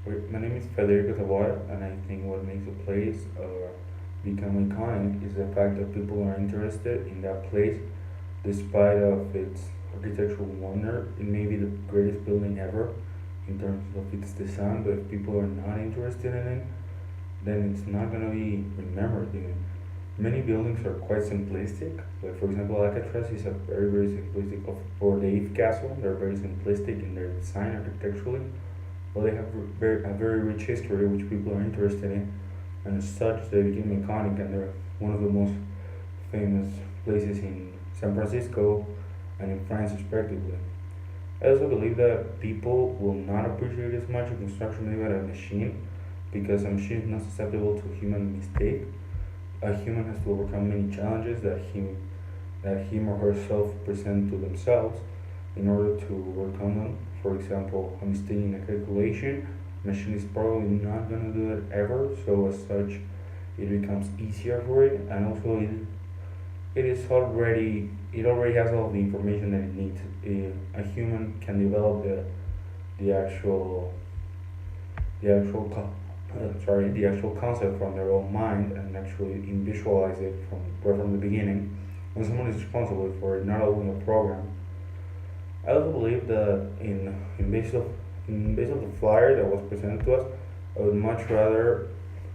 My name is Federico Taboada, and I think what makes a place become iconic is the fact that people are interested in that place despite of its architectural wonder. It may be the greatest building ever in terms of its design, but if people are not interested in it, then it's not gonna be remembered. Many buildings are quite simplistic. Like for example, Alcatraz is a very simplistic or the Eiffel Castle. They're very simplistic in their design architecturally. Well, they have a very rich history which people are interested in, and as such, they became iconic, and they're one of the most famous places in San Francisco and in France, respectively. I also believe that people will not appreciate as much a construction made by a machine because a machine is not susceptible to human mistake. A human has to overcome many challenges that him or herself present to themselves in order to overcome them. For example, a mistake in a calculation, machine is probably not going to do that ever, so as such, it becomes easier for it, and also it already has all the information that it needs. A human can develop the actual the actual concept from their own mind and actually visualize it from the beginning. When someone is responsible for it, not only a program. I also believe that in base of the flyer that was presented to us, I would much rather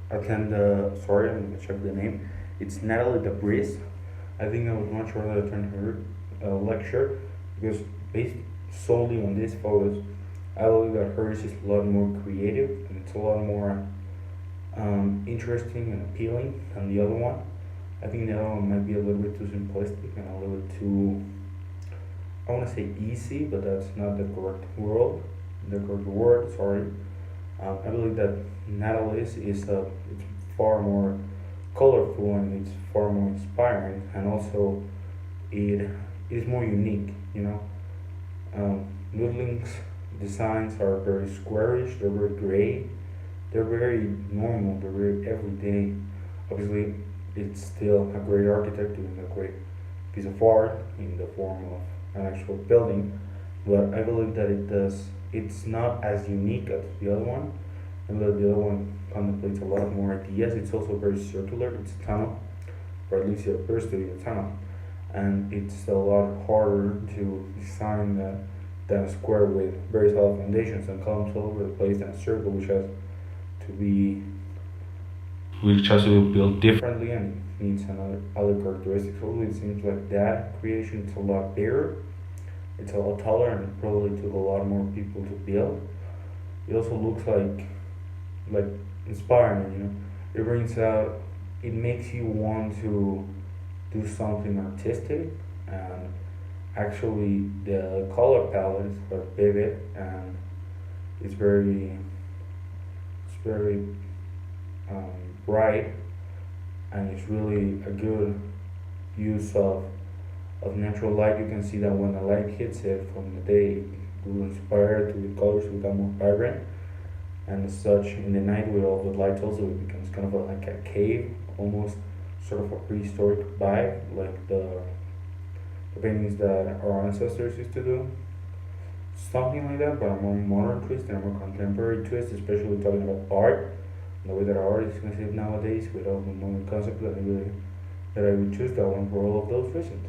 attend the sorry, I'm gonna check the name. It's Natalie Debris. I think I would much rather attend her lecture because based solely on these photos, I believe that hers is a lot more creative and it's a lot more interesting and appealing than the other one. I think the other one might be a little bit too simplistic and a little bit too, I want to say easy, but that's not the correct word. Sorry. I believe that Natalie's it's far more colorful and it's far more inspiring, and also it is more unique. Noodling's designs are very squarish. They're very gray. They're very normal. They're very everyday. Obviously, it's still a great architect doing a great piece of art in the form of an actual building, but I believe that it's not as unique as the other one. I believe the other one contemplates a lot more ideas. It's also very circular. It's a tunnel, or at least it appears to be a tunnel, and it's a lot harder to design than a square with very solid foundations and columns all over the place than a circle which has to be built differently and needs another other characteristics. Although it seems like that creation is a lot bigger, it's a lot taller, and it probably took a lot more people to build. It also looks like inspiring. It brings out, it makes you want to do something artistic, and actually the color palettes are vivid and it's very um, bright, and it's really a good use of natural light. You can see that when the light hits it from the day, it will inspire to the colors to become more vibrant. And as such, in the night with all the lights, also it becomes kind of like a cave, almost sort of a prehistoric vibe, like the paintings that our ancestors used to do. Something like that, but a more modern twist and a more contemporary twist, especially talking about art, the way that art is conceived nowadays with all the modern concepts that I would choose that one for all of those reasons.